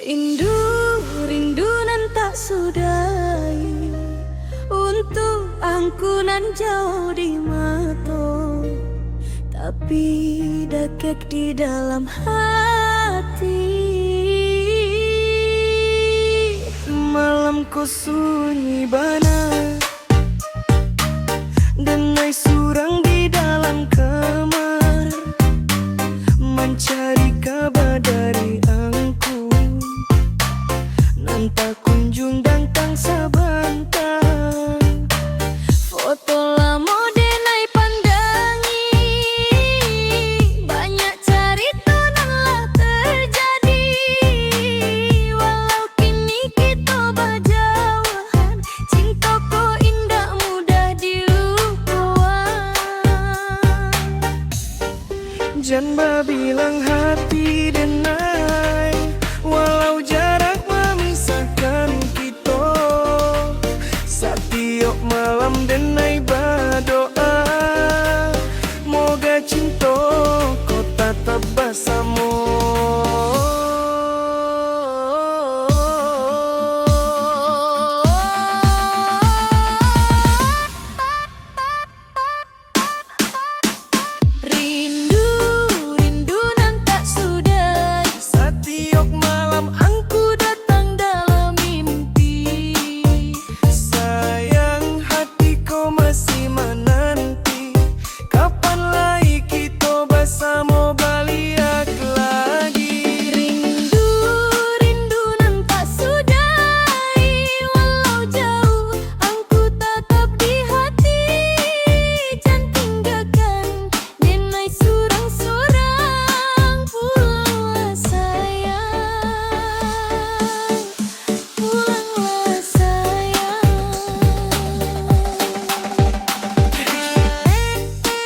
Rindu, rindu nan tak sudai, untuk angkunan jauh di mata, tapi dekek di dalam hati. Malamku sunyi bana, denai surang di dalam kamar, mencari kabar dari angku, nan tak kunjung datang sabantar. Foto lama denai pandangi, banyak cerita nan lah terjadi. Walau kini kita berjauhan, cintaku indah mudah dilupakan. Jangan bilang hati denai, walau jarak memisahkan kita. Setiap malam denai berdoa, moga cinta kau tetap bersama. Rindu, rindu nan tak sudai, setiap malam angku datang dalam mimpi. Sayang, hatiku masih menanti, kapan lagi kita bersama baliak lagi. Rindu, rindu nan tak sudai, walau jauh angku tetap di hati. Jangan tinggalkan denai surang-surang, pulanglah sayang, pulanglah sayang. Rindu,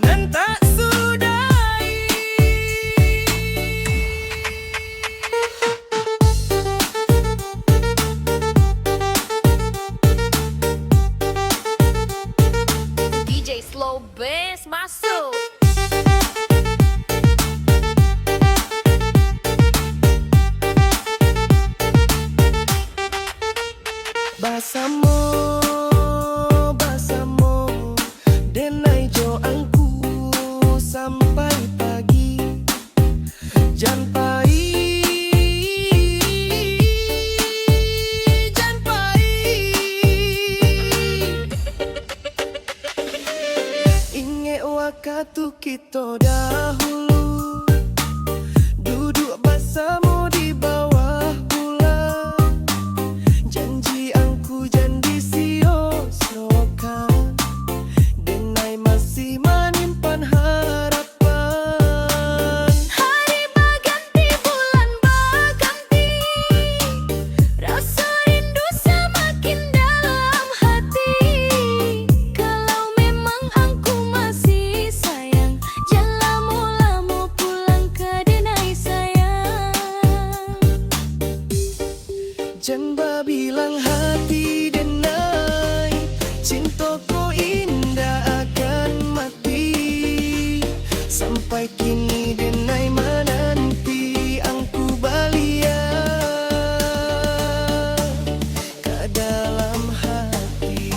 nan tak sudai. DJ Slow Bass masuk. Bersama, bersama denai jo angku sampai pagi. Jangan pahit, jangan pahit. Ingat waktu kita dahulu, duduk bersama di bawah bulan. Janji angku janji sia-siakan, denai masih menyimpan harapan. Hari berganti, bulan berganti, rasa rindu semakin dalam hati. Kalau memang angku masih sayang, jangan lama-lama pulang ke denai sayang. Jangan bilang hati denai, cintaku indah akan mati. Sampai kini denai menanti angku baliak ke dalam hati.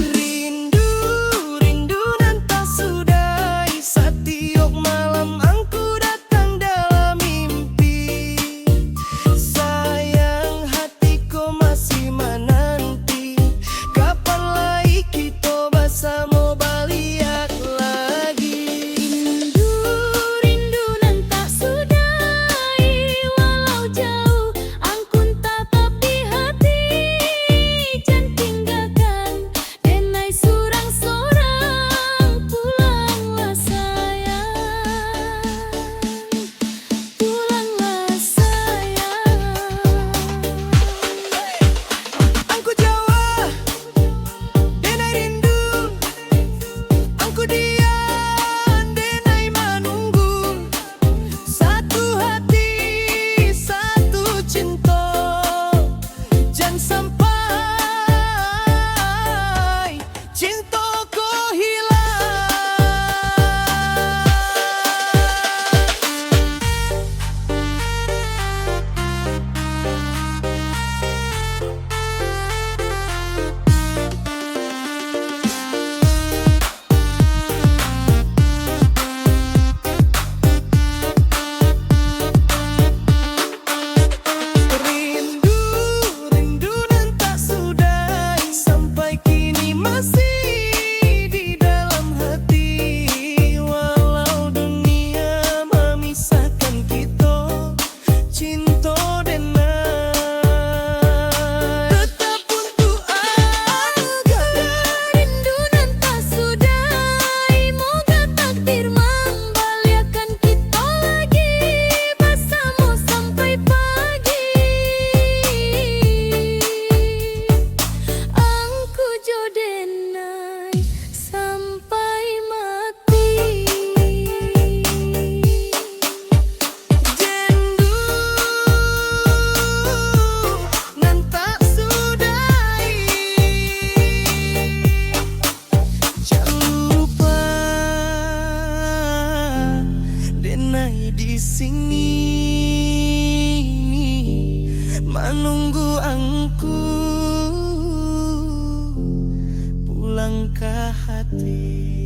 Rindu, rindu nan tak sudai, setiap malam menunggu angku pulang ke hati.